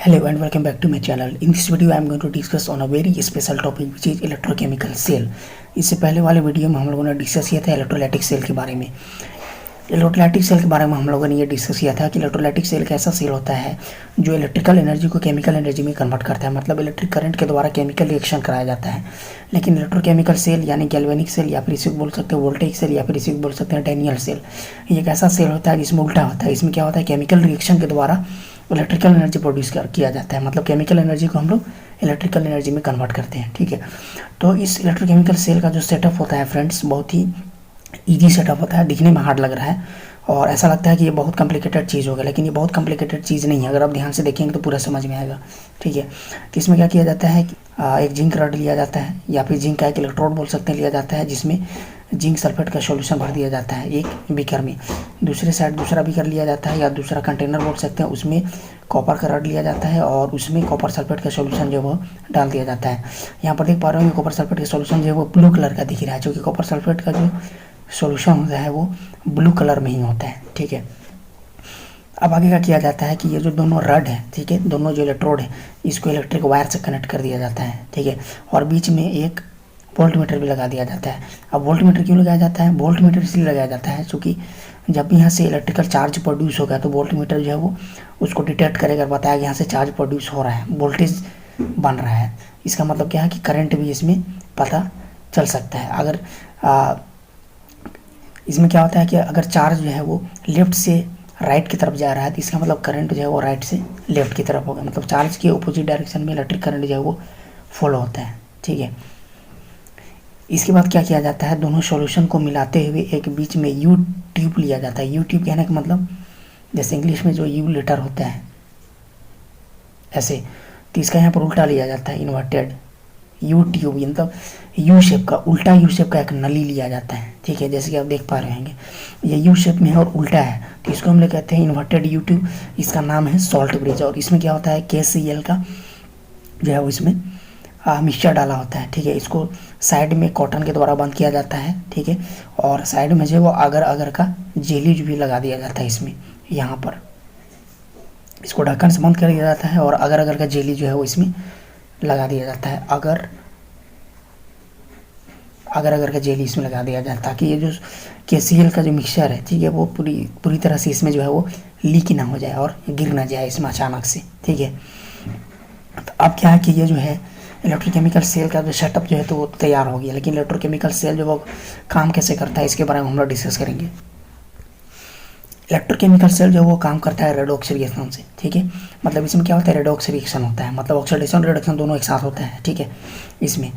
Hello and welcome back to my channel. In this video I am going to discuss on a very special topic which is electrochemical cell. इससे पहले वाले video में हम लोगों ने discuss किया था इलेक्ट्रोलाइटिक सेल के बारे में। इलेक्ट्रोलाइटिक सेल के बारे में हम लोगों ने ये डिस्कस किया था कि इलेक्ट्रोलाइटिक सेल एक ऐसा सेल होता है जो इलेक्ट्रिकल एनर्जी को केमिकल एनर्जी में कन्वर्ट करता है, मतलब इलेक्ट्रिक करंट के द्वारा केमिकल रिएक्शन कराया जाता है। लेकिन इलेक्ट्रोकेमिकल सेल यानी गैल्वेनिक सेल या फिर इसे बोल सकते हैं वोल्टेइक सेल या फिर इसे बोल सकते हैं डैनियल सेल, ये एक ऐसा सेल होता है जिसमें उल्टा होता है। इसमें क्या होता है, केमिकल रिएक्शन के द्वारा इलेक्ट्रिकल एनर्जी प्रोड्यूस किया जाता है, मतलब केमिकल एनर्जी को हम लोग इलेक्ट्रिकल एनर्जी में कन्वर्ट करते हैं। ठीक है, तो इस इलेक्ट्रोकेमिकल सेल का जो सेटअप होता है फ्रेंड्स, बहुत ही ईजी सेटअप होता है। दिखने में हार्ड लग रहा है और ऐसा लगता है कि ये बहुत कॉम्प्लिकेटेड चीज़ होगा, लेकिन ये बहुत कॉम्प्लिकेटेड चीज़ नहीं है। अगर आप ध्यान से देखेंगे तो पूरा समझ में आएगा। ठीक है, तो इसमें क्या किया जाता है कि एक जिंक रॉड लिया जाता है या फिर जिंक का एक इलेक्ट्रोड बोल सकते हैं लिया जाता है, जिसमें जिंक सल्फेट का सॉल्यूशन भर दिया जाता है एक बीकर में। दूसरे साइड दूसरा बीकर लिया जाता है या दूसरा कंटेनर बोल सकते हैं, उसमें कॉपर का रॉड लिया जाता है और उसमें कॉपर सल्फेट का सॉल्यूशन जो वो डाल दिया जाता है। यहाँ पर देख पा रहे हो कॉपर सल्फेट का सॉल्यूशन जो है वो ब्लू कलर का दिख रहा है, क्योंकि कॉपर सल्फेट का जो सॉल्यूशन होता है वो ब्लू कलर में ही होता है। ठीक है, अब आगे का किया जाता है कि ये जो दोनों रड है, ठीक है, दोनों जो इलेक्ट्रोड है इसको इलेक्ट्रिक वायर से कनेक्ट कर दिया जाता है। ठीक है, और बीच में एक वोल्टमीटर भी लगा दिया जाता है। अब वोल्टमीटर क्यों लगाया जाता है? वोल्टमीटर इसलिए लगाया जाता है क्योंकि जब भी यहाँ से इलेक्ट्रिकल चार्ज प्रोड्यूस होगा तो वोल्टमीटर जो है वो उसको डिटेक्ट करेगा, बताएगा यहाँ से चार्ज प्रोड्यूस हो रहा है, वोल्टेज बन रहा है। इसका मतलब क्या है कि करंट भी इसमें पता चल सकता है। अगर इसमें क्या होता है कि अगर चार्ज जो है वो लेफ्ट से राइट की तरफ जा रहा है तो इसका मतलब करंट जो है वो राइट से लेफ्ट की तरफ होगा, मतलब चार्ज के अपोजिट डायरेक्शन में इलेक्ट्रिक करंट जो है वो फॉलो होता है। ठीक है, इसके बाद क्या किया जाता है, दोनों सॉल्यूशन को मिलाते हुए एक बीच में यू ट्यूब लिया जाता है। यू ट्यूब कहने का मतलब जैसे इंग्लिश में जो यू लेटर होता है ऐसे, तो इसका यहाँ पर उल्टा लिया जाता है, इन्वर्टेड यू ट्यूब, मतलब यू शेप का, उल्टा यू शेप का एक नली लिया जाता है। ठीक है, जैसे कि आप देख पा रहे होंगे ये यू शेप में है और उल्टा है, तो इसको हम लोग कहते हैं इन्वर्टेड यू ट्यूब। इसका नाम है सॉल्ट ब्रिज और इसमें क्या होता है, KCl का जो है वो इसमें मिक्सचर डाला होता है। ठीक है, इसको साइड में कॉटन के द्वारा बंद किया जाता है। ठीक है, और साइड में जो है वो अगर अगर का जेली भी लगा दिया जाता है इसमें, यहाँ पर इसको ढक्कन से बंद कर दिया जाता है और अगर अगर का जेली जो है वो इसमें लगा दिया जाता है। अगर अगर का जेली इसमें लगा दिया जाता है ताकि ये जो KCl का जो मिक्सचर है, ठीक है, वो पूरी तरह से इसमें जो है वो लीक ना हो जाए और गिर ना जाए इसमें अचानक से। ठीक है, तो अब क्या है कि ये जो है इलेक्ट्रोकेमिकल सेल का जो सेटअप जो है तो वो तैयार हो गया, लेकिन इलेक्ट्रोकेमिकल सेल जो वो काम कैसे करता है इसके बारे में हम लोग डिस्कस करेंगे। इलेक्ट्रोकेमिकल सेल जो वो काम करता है रेडॉक्स रिएक्शन से। ठीक है, मतलब इसमें क्या होता है, रेडॉक्स रिएक्शन होता है, मतलब ऑक्सीडेशन रिडक्शन दोनों एक साथ होता है। ठीक है, इसमें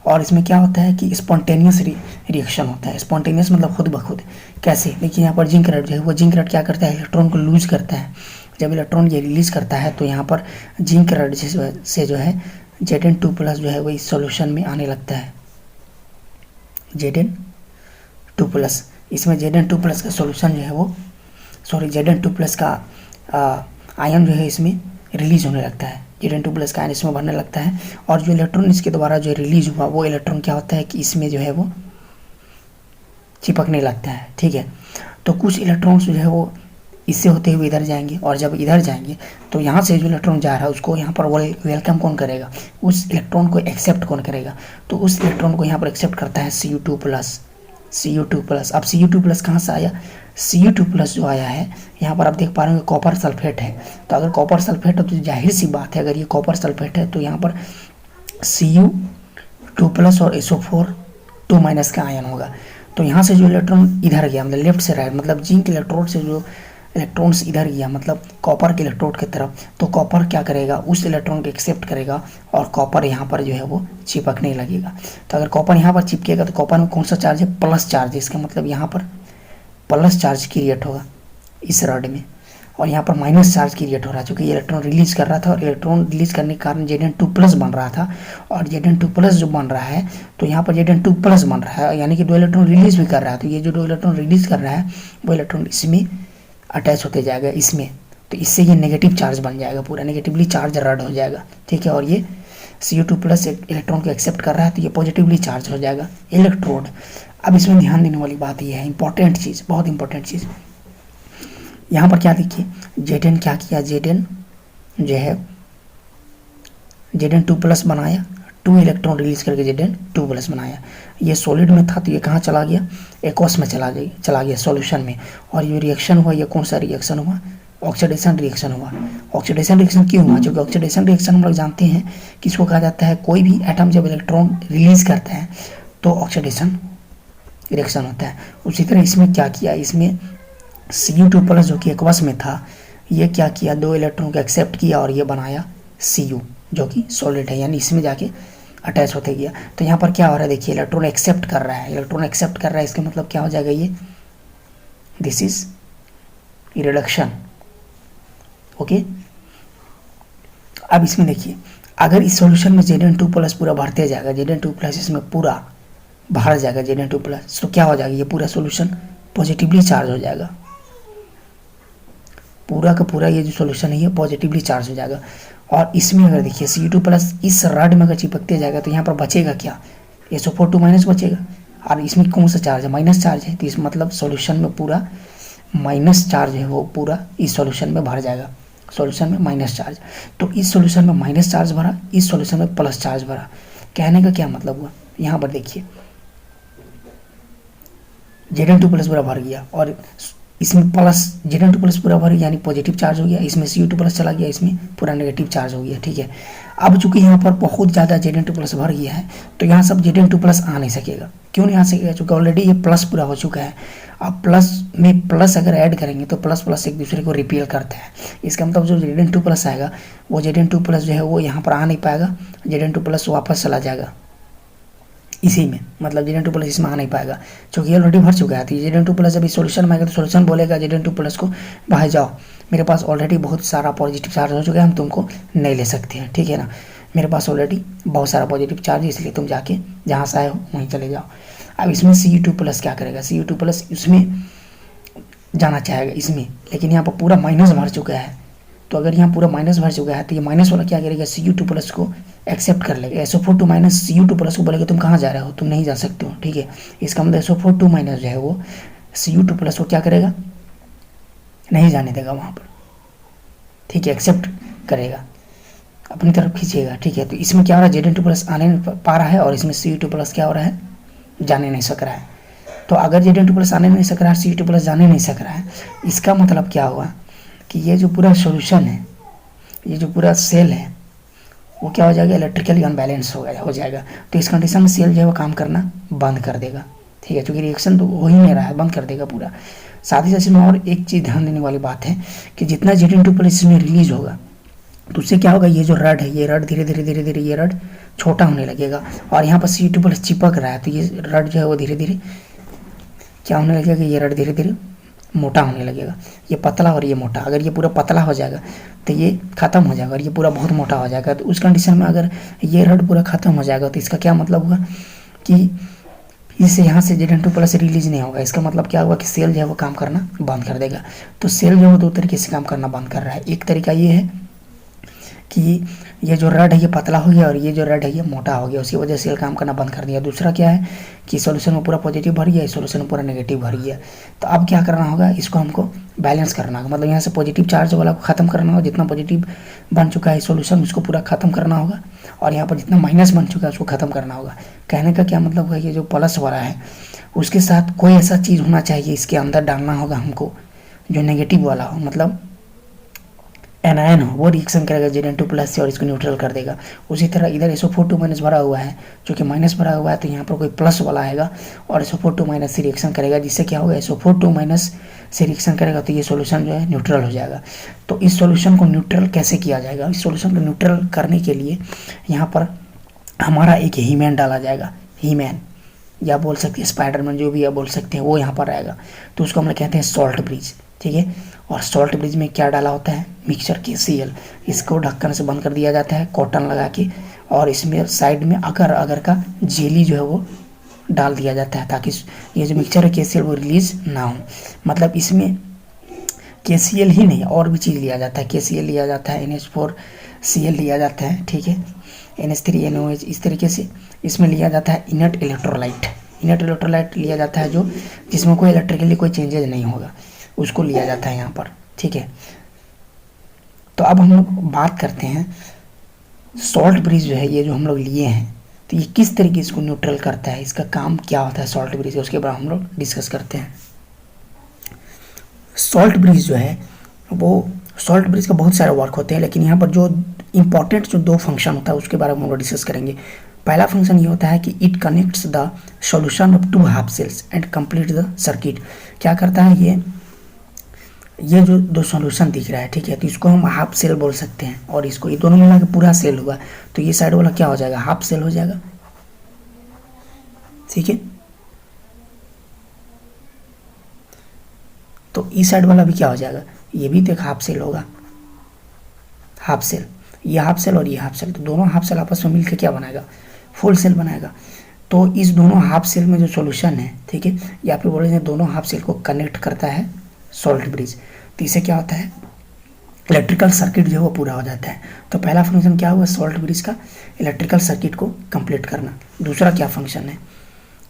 और इसमें क्या होता है कि स्पॉन्टेनियस रिएक्शन होता है। स्पॉन्टेनियस मतलब खुद ब खुद। कैसे? देखिए यहाँ पर जिंक रॉड जो है वो जिंक रॉड क्या करता है, इलेक्ट्रॉन को लूज करता है। जब इलेक्ट्रॉन ये रिलीज करता है तो यहाँ पर जिंक रॉड से जो है Zn2+ जो है वो इस सॉल्यूशन में आने लगता है, Zn2+। इसमें Zn2+ का सॉल्यूशन जो है वो Zn2+ का आयन जो है इसमें रिलीज होने लगता है, Zn2+ का आयन इसमें भरने लगता है और जो इलेक्ट्रॉन इसके द्वारा जो रिलीज हुआ वो इलेक्ट्रॉन क्या होता है कि इसमें जो है वो चिपकने लगता है। ठीक है, तो कुछ इलेक्ट्रॉन्स जो है वो इससे होते हुए इधर जाएंगे और जब इधर जाएंगे तो यहाँ से जो इलेक्ट्रॉन जा रहा है उसको यहाँ पर वेलकम कौन करेगा, उस इलेक्ट्रॉन को एक्सेप्ट कौन करेगा, तो उस इलेक्ट्रॉन को यहाँ पर एक्सेप्ट करता है Cu2+। अब Cu2+ कहाँ से आया, Cu2+ जो आया है यहाँ पर आप देख पा रहे हो कॉपर सल्फेट है। तो अगर कॉपर सल्फेट है तो जाहिर सी बात है, अगर ये कॉपर सल्फेट है तो यहाँ पर Cu2+ और SO4 2- का आयन होगा। तो यहाँ से जो इलेक्ट्रॉन इधर गया, मतलब लेफ्ट से राइट, मतलब जिंक इलेक्ट्रोड से जो इलेक्ट्रॉन्स इधर गया मतलब कॉपर के इलेक्ट्रोड की तरफ, तो कॉपर क्या करेगा, उस इलेक्ट्रॉन को एक्सेप्ट करेगा और कॉपर यहाँ पर जो है वो चिपकने लगेगा। तो अगर कॉपर यहाँ पर चिपकेगा तो कॉपर में कौन सा चार्ज है, प्लस चार्ज। इसका मतलब यहाँ पर प्लस चार्ज क्रिएट होगा इस रॉड में और यहाँ पर माइनस चार्ज क्रिएट हो रहा है, क्योंकि ये इलेक्ट्रॉन रिलीज कर रहा था और इलेक्ट्रॉन रिलीज करने के कारण Zn2+ बन रहा था और Zn2+ जो बन रहा है तो यहाँ पर Zn2+ बन रहा है, यानी कि 2 इलेक्ट्रॉन रिलीज भी कर रहा है। तो ये जो 2 इलेक्ट्रॉन रिलीज कर रहा है वो इलेक्ट्रॉन इसमें अटैच होते जाएगा इसमें, तो इससे ये नेगेटिव चार्ज बन जाएगा, पूरा नेगेटिवली चार्ज रड हो जाएगा। ठीक है, और ये Cu2+ इलेक्ट्रॉन को एक्सेप्ट कर रहा है तो ये पॉजिटिवली चार्ज हो जाएगा इलेक्ट्रोड। अब इसमें ध्यान देने वाली बात ये है, इंपॉर्टेंट चीज़, बहुत इंपॉर्टेंट चीज़, यहाँ पर क्या देखिए Zn क्या किया, Zn जो है Zn2+ बनाया, 2 इलेक्ट्रॉन रिलीज करके Zn2+ बनाया। ये सॉलिड में था तो ये कहाँ चला गया, एक्वस में चला गया सॉल्यूशन में। और ये रिएक्शन हुआ, ये कौन सा रिएक्शन हुआ, ऑक्सीडेशन रिएक्शन हुआ। ऑक्सीडेशन रिएक्शन क्यों हुआ, क्योंकि ऑक्सीडेशन रिएक्शन हम लोग जानते हैं किसको कहा जाता है, कोई भी एटम जब इलेक्ट्रॉन रिलीज करता है तो ऑक्सीडेशन रिएक्शन होता है। उसी तरह इसमें क्या किया, इसमें Cu2+ जो कि एक्वस में था, ये क्या किया, 2 इलेक्ट्रॉन को एक्सेप्ट किया और ये बनाया Cu जो कि सॉलिड है, यानी इसमें जाके अटैच होते गया। तो यहाँ पर क्या हो रहा है, देखिए इलेक्ट्रॉन एक्सेप्ट कर रहा है, इलेक्ट्रॉन एक्सेप्ट कर रहा है, इसका मतलब क्या हो जाएगा, ये दिस इज रिडक्शन। ओके, अब इसमें देखिए अगर इस सॉल्यूशन में Zn2+ पूरा भरते जाएगा, Zn2+ इसमें पूरा भर जाएगा Zn2+, तो क्या हो जाएगा, ये पूरा सॉल्यूशन पॉजिटिवली चार्ज हो जाएगा, पूरा का पूरा ये जो सॉल्यूशन है ये पॉजिटिवली चार्ज हो जाएगा। और इसमें अगर देखिए Cu2+ इस रड में अगर चिपकते जाएगा तो यहाँ पर बचेगा क्या, SO4 बचेगा, और इसमें कौन सा चार्ज है, माइनस चार्ज है, तो इस मतलब सॉल्यूशन में पूरा माइनस चार्ज है वो पूरा इस सॉल्यूशन में भर जाएगा, सॉल्यूशन में माइनस चार्ज। तो इस सॉल्यूशन में माइनस चार्ज भरा, इस सॉल्यूशन में प्लस चार्ज भरा। कहने का क्या मतलब हुआ, यहाँ पर देखिए Zn2+ पूरा भर गया और इसमें प्लस Zn2+ पूरा भर गया यानी पॉजिटिव चार्ज हो गया, इसमें Cu2+ चला गया, इसमें पूरा नेगेटिव चार्ज हो गया। ठीक है, अब चूंकि यहाँ पर बहुत ज़्यादा Zn2+ भर गया है तो यहाँ सब Zn2+ आ नहीं सकेगा। क्यों नहीं आ सकेगा, चूँकि ऑलरेडी ये प्लस पूरा हो चुका है। अब प्लस में प्लस अगर ऐड करेंगे तो प्लस प्लस एक दूसरे को रिपेल करता है, इसका मतलब जो Zn2+ आएगा वो Zn2+ जो है वो यहाँ पर आ नहीं पाएगा, Zn2+ वापस चला जाएगा इसी में, मतलब Zn2+ इसमें आ नहीं पाएगा क्योंकि ऑलरेडी भर चुका है। तो Zn2+ जब इस सॉल्यूशन में आएगा तो सॉल्यूशन बोलेगा Zn2+ को बाहर जाओ, मेरे पास ऑलरेडी बहुत सारा पॉजिटिव चार्ज हो चुका है, हम तुमको नहीं ले सकते हैं। ठीक है ना, मेरे पास ऑलरेडी बहुत सारा पॉजिटिव चार्ज है, इसलिए तुम जाके जहाँ से आए हो वहीं चले जाओ। अब इसमें Cu2+ क्या करेगा, Cu2+ इसमें जाना चाहेगा इसमें, लेकिन यहाँ पर पूरा माइनस भर चुका है। तो अगर यहाँ पूरा माइनस भर चुका है तो ये माइनस वाला क्या करेगा, Cu2+ को एक्सेप्ट कर लेगा। SO4 Cu2+ को बोलेगा तुम कहाँ जा रहे हो, तुम नहीं जा सकते हो। ठीक है, इसका मतलब SO4 जो है वो Cu2+ को क्या करेगा, नहीं जाने देगा वहाँ पर। ठीक है, एक्सेप्ट करेगा, अपनी तरफ खींचेगा। ठीक है, तो इसमें क्या हो रहा है, Zn2+ आने नहीं पा रहा है और इसमें Cu2+ क्या हो रहा है, जाने नहीं सक रहा है। तो अगर Zn2+ आने नहीं सक रहा है, Cu2+ जाने नहीं सक रहा है, इसका मतलब क्या हुआ कि ये जो पूरा सॉल्यूशन है, ये जो पूरा सेल है वो क्या हो जाएगा, इलेक्ट्रिकली अनबैलेंस हो जाएगा। तो इस कंडीशन में सेल जो है वो काम करना बंद कर देगा। ठीक है, क्योंकि रिएक्शन तो हो ही नहीं रहा है, बंद कर देगा पूरा। साथ ही साथ इसमें और एक चीज़ ध्यान देने वाली बात है कि जितना Zn2+ इसमें रिलीज होगा तो उससे क्या होगा, ये जो रड है, ये रड धीरे धीरे ये रड छोटा होने लगेगा और यहाँ पर Cu2+ चिपक रहा है, तो ये रड जो है वो धीरे धीरे क्या होने लगेगा, ये रड धीरे धीरे मोटा होने लगेगा। ये पतला और ये मोटा, अगर ये पूरा पतला हो जाएगा तो ये खत्म हो जाएगा और ये पूरा बहुत मोटा हो जाएगा। तो उस कंडीशन में अगर ये रड पूरा खत्म हो जाएगा तो इसका क्या मतलब हुआ कि इससे यहाँ से Zn2+ रिलीज नहीं होगा। इसका मतलब क्या हुआ कि सेल जो है वो काम करना बंद कर देगा। तो सेल जो है वो 2 तरीके से काम करना बंद कर रहा है। एक तरीका ये है कि ये जो रड है ये पतला हो गया और ये जो रड है ये मोटा हो गया, उसकी वजह से सेल काम करना बंद कर दिया। दूसरा क्या है कि सॉल्यूशन में पूरा पॉजिटिव भर गया, सॉल्यूशन में पूरा नेगेटिव भर गया। तो अब क्या करना होगा, इसको हमको बैलेंस करना होगा, मतलब यहाँ से पॉजिटिव चार्ज वाला को खत्म करना होगा, जितना पॉजिटिव बन चुका है सॉल्यूशन उसको पूरा खत्म करना होगा और यहाँ पर जितना माइनस बन चुका है उसको खत्म करना होगा। कहने का क्या मतलब है, ये जो प्लस वाला है उसके साथ कोई ऐसा चीज़ होना चाहिए इसके अंदर डालना होगा हमको जो नेगेटिव वाला हो, मतलब एनायन हो, वो रिएक्शन करेगा Zn2+ से और इसको न्यूट्रल कर देगा। उसी तरह इधर SO4 भरा हुआ है, जो कि माइनस भरा हुआ है, तो यहाँ पर कोई प्लस वाला आएगा और SO4 से रिएक्शन करेगा, जिससे क्या होगा, SO4 से रिएक्शन करेगा तो ये सॉल्यूशन जो है न्यूट्रल हो जाएगा। तो इस सॉल्यूशन को न्यूट्रल कैसे किया जाएगा, इस सॉल्यूशन को न्यूट्रल करने के लिए यहाँ पर हमारा एक हीमैन डाला जाएगा, हीमैन या बोल सकते हैं स्पाइडरमैन, जो भी आप बोल सकते हैं, वो यहाँ पर आएगा। तो उसको हम लोग कहते हैं सॉल्ट ब्रिज। ठीक है, और सॉल्ट ब्रिज में क्या डाला होता है, मिक्सचर KCl, इसको ढक्कन से बंद कर दिया जाता है कॉटन लगा के, और इसमें साइड में अगर का जेली जो है वो डाल दिया जाता है ताकि ये जो मिक्सचर है KCl वो रिलीज ना हो। मतलब इसमें KCl ही नहीं और भी चीज़ लिया जाता है, KCl लिया जाता है, NH4Cl लिया जाता है, ठीक है, NH3NOH, इस तरीके से इसमें लिया जाता है इनर्ट इलेक्ट्रोलाइट लिया जाता है, जो जिसमें कोई इलेक्ट्रिकली कोई चेंजेज नहीं होगा, उसको लिया जाता है यहाँ पर। ठीक है, तो अब हम लोग बात करते हैं सॉल्ट ब्रिज जो है ये जो हम लोग लिए हैं, तो ये किस तरीके से इसको न्यूट्रल करता है, इसका काम क्या होता है सॉल्ट ब्रिज, उसके बाद हम लोग डिस्कस करते हैं। सॉल्ट ब्रिज जो है वो, सॉल्ट ब्रिज का बहुत सारे वर्क होते हैं, लेकिन यहाँ पर जो इंपॉर्टेंट जो 2 फंक्शन होता है उसके बारे में हम लोग डिस्कस करेंगे। पहला फंक्शन ये होता है कि it connects the solution of 2 half cells and complete the circuit. क्या करता है ये जो 2 सॉल्यूशन दिख रहा है, ठीक है, तो इसको हम हाफ सेल बोल सकते हैं, और इसको ये दोनों मिला के पूरा सेल हुआ, तो ये साइड वाला क्या हो जाएगा, हाफ सेल हो जाएगा, ठीक है। तो इस साइड वाला भी क्या हो जाएगा, ये भी तो एक हाफ सेल होगा, हाफ सेल, ये हाफ सेल और ये हाफ सेल, तो दोनों हाफ सेल आपस में मिलकर क्या बनाएगा, फुल सेल बनाएगा। तो इस दोनों हाफ सेल में जो सॉल्यूशन है, ठीक है, या फिर बोले दोनों हाफ सेल को कनेक्ट करता है सॉल्ट ब्रिज, तो इससे क्या होता है, इलेक्ट्रिकल सर्किट जो है वो पूरा हो जाता है। तो पहला फंक्शन क्या हुआ सॉल्ट ब्रिज का, इलेक्ट्रिकल सर्किट को कंप्लीट करना। दूसरा क्या फंक्शन है,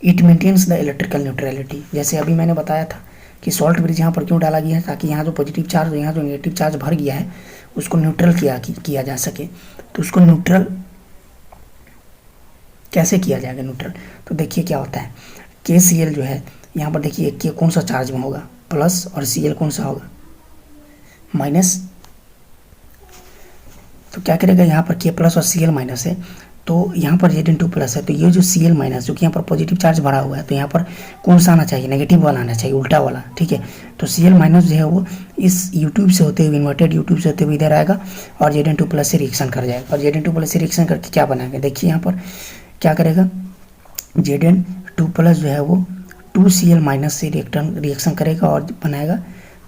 it maintains the electrical neutrality. जैसे अभी मैंने बताया था कि सॉल्ट ब्रिज यहाँ पर क्यों डाला गया है, ताकि यहाँ जो पॉजिटिव चार्ज, यहाँ जो नेगेटिव चार्ज भर गया है उसको न्यूट्रल किया जा सके। तो उसको न्यूट्रल कैसे किया जाएगा न्यूट्रल, तो देखिए क्या होता है, KCl जो है यहाँ पर देखिए के कौन सा चार्ज में होगा, प्लस, और Cl कौन सा होगा, माइनस। तो क्या करेगा, यहाँ पर K प्लस और Cl माइनस है, तो यहाँ पर Zn2 प्लस है, तो ये जो Cl माइनस, जो कि यहाँ पर पॉजिटिव चार्ज भरा हुआ है, तो यहाँ पर कौन सा आना चाहिए, नेगेटिव वाला आना चाहिए, उल्टा वाला, ठीक है। तो Cl माइनस जो है वो इस यूट्यूब से होते हुए, इन्वर्टेड यूट्यूब से होते हुए इधर आएगा और Zn2 प्लस से रिएक्शन कर जाएगा, और Zn2 प्लस से रिएक्शन करके क्या बनाएगा, देखिए यहाँ पर क्या करेगा, Zn2 प्लस जो है वो 2Cl माइनस से रिएक्शन करेगा और बनाएगा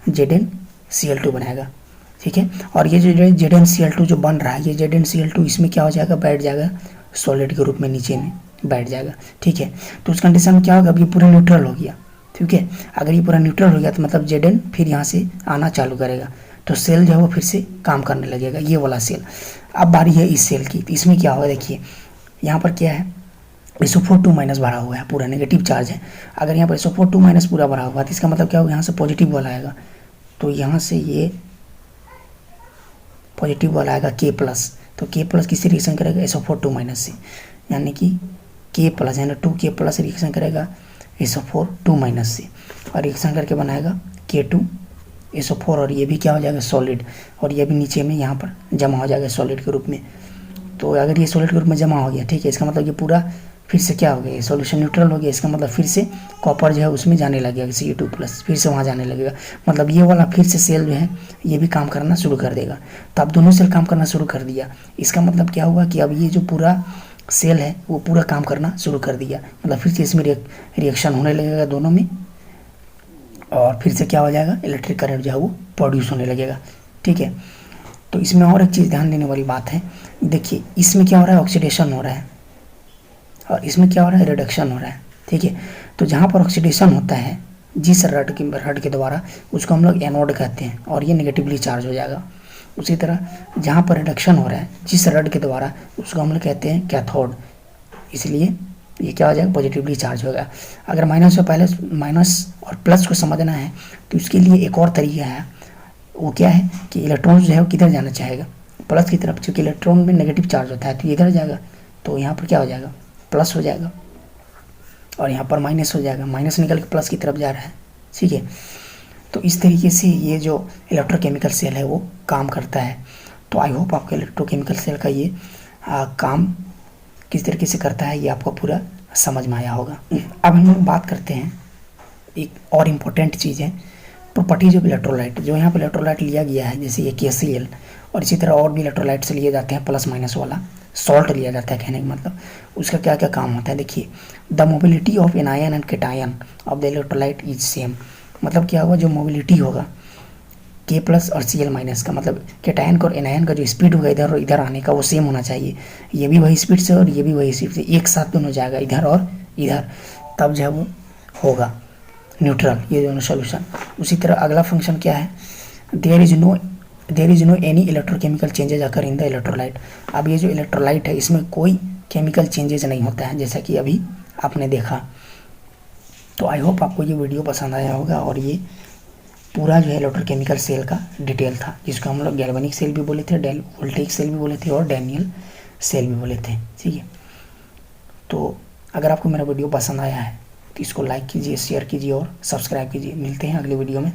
ZnCl2 बनाएगा, ठीक है। और ये जो ZnCl2 जो बन रहा है, ये ZnCl2 इसमें क्या हो जाएगा, बैठ जाएगा सॉलिड के रूप में, नीचे में बैठ जाएगा, ठीक है। तो उस कंडीशन में क्या होगा, अब ये पूरा न्यूट्रल हो गया, ठीक है। अगर ये पूरा न्यूट्रल हो गया तो मतलब Zn फिर यहाँ से आना चालू करेगा, तो सेल जो है वो फिर से काम करने लगेगा, ये वाला सेल। अब बारी है इस सेल की, तो इसमें क्या होगा, देखिए यहाँ पर क्या है, SO4 माइनस भरा हुआ है, पूरा नेगेटिव चार्ज है। अगर यहाँ पर SO4 माइनस पूरा भरा हुआ है तो इसका मतलब क्या होगा, यहाँ से पॉजिटिव वाला आएगा, तो यहाँ से ये पॉजिटिव वाला आएगा K प्लस, तो K प्लस किससे रिएक्शन करेगा, SO4 माइनस से, यानी कि K प्लस यानी 2K प्लस रिएक्शन करेगा SO4 माइनस से, और रिएक्शन करके बनाएगा K2SO4, और ये भी क्या हो जाएगा सॉलिड, और ये भी नीचे में यहाँ पर जमा हो जाएगा सॉलिड के रूप में। तो अगर ये सॉलिड के रूप में जमा हो गया, ठीक है, इसका मतलब ये पूरा फिर से क्या हो गया, सॉल्यूशन न्यूट्रल हो गया, इसका मतलब फिर से कॉपर जो है उसमें जाने लगेगा, Cu2 प्लस फिर से वहाँ जाने लगेगा, मतलब ये वाला फिर से सेल जो है ये भी काम करना शुरू कर देगा। तो अब दोनों सेल काम करना शुरू कर दिया, इसका मतलब क्या हुआ कि अब ये जो पूरा सेल है वो पूरा काम करना शुरू कर दिया, मतलब फिर से इसमें रिएक्शन होने लगेगा दोनों में, और फिर से क्या हो जाएगा, इलेक्ट्रिक करंट जो है वो प्रोड्यूस होने लगेगा, ठीक है। तो इसमें और एक चीज़ ध्यान देने वाली बात है, देखिए इसमें क्या हो रहा है, ऑक्सीडेशन हो रहा है, और इसमें क्या हो रहा है, रिडक्शन हो रहा है, ठीक है। तो जहाँ पर ऑक्सीडेशन होता है जिस रड के द्वारा, उसको हम लोग एनोड कहते हैं, और ये नेगेटिवली चार्ज हो जाएगा। उसी तरह जहाँ पर रिडक्शन हो रहा है जिस रड के द्वारा, उसको हम लोग कहते हैं कैथोड, इसलिए ये क्या हो जाएगा, पॉजिटिवली चार्ज होगा। अगर माइनस से पहले माइनस और प्लस को समझना है तो उसके लिए एक और तरीका है, वो क्या है कि इलेक्ट्रॉन जो है वो किधर जाना चाहेगा, प्लस की तरफ, क्योंकि इलेक्ट्रॉन में नेगेटिव चार्ज होता है, तो इधर जाएगा, तो यहाँ पर क्या हो जाएगा, प्लस हो जाएगा, और यहाँ पर माइनस हो जाएगा, माइनस निकल के प्लस की तरफ जा रहा है, ठीक है। तो इस तरीके से ये जो इलेक्ट्रोकेमिकल सेल है वो काम करता है। तो आई होप आपको इलेक्ट्रोकेमिकल सेल का ये काम किस तरीके से करता है ये आपको पूरा समझ में आया होगा। अब हम लोग बात करते हैं, एक और इम्पोर्टेंट चीज़ है, प्रॉपर्टीज ऑफ इलेक्ट्रोलाइट। जो यहाँ पर इलेक्ट्रोलाइट लिया गया है, जैसे ये KCl, और इसी तरह और भी इलेक्ट्रोलाइट से लिए जाते हैं, प्लस माइनस वाला सॉल्ट लिया जाता है, कहने का मतलब उसका क्या क्या काम होता है। देखिए, the mobility of anion and cation of the electrolyte is same, मतलब क्या होगा, जो मोबिलिटी होगा K प्लस और Cl माइनस का, मतलब कैटायन का और एनायन का जो स्पीड होगा इधर और इधर आने का वो सेम होना चाहिए, ये भी वही स्पीड से और ये भी वही स्पीड से, एक साथ दोनों जाएगा इधर और इधर, तब जो है वो होगा न्यूट्रल, ये दोनों सोल्यूशन। उसी तरह अगला फंक्शन क्या है, there is no any electrochemical changes occur in the electrolyte. अब ये जो इलेक्ट्रोलाइट है इसमें कोई केमिकल चेंजेज नहीं होता है, जैसा कि अभी आपने देखा। तो आई होप आपको ये वीडियो पसंद आया होगा, और ये पूरा जो है इलेक्ट्रोकेमिकल सेल का डिटेल था, जिसको हम लोग गैल्वेनिक सेल भी बोले थे, वोल्टेइक सेल भी बोले थे, और डैनियल सेल भी बोल लेते हैं, ठीक है। तो अगर आपको मेरा वीडियो पसंद आया है तो इसको लाइक कीजिए, शेयर कीजिए और सब्सक्राइब कीजिए। मिलते हैं अगले वीडियो में।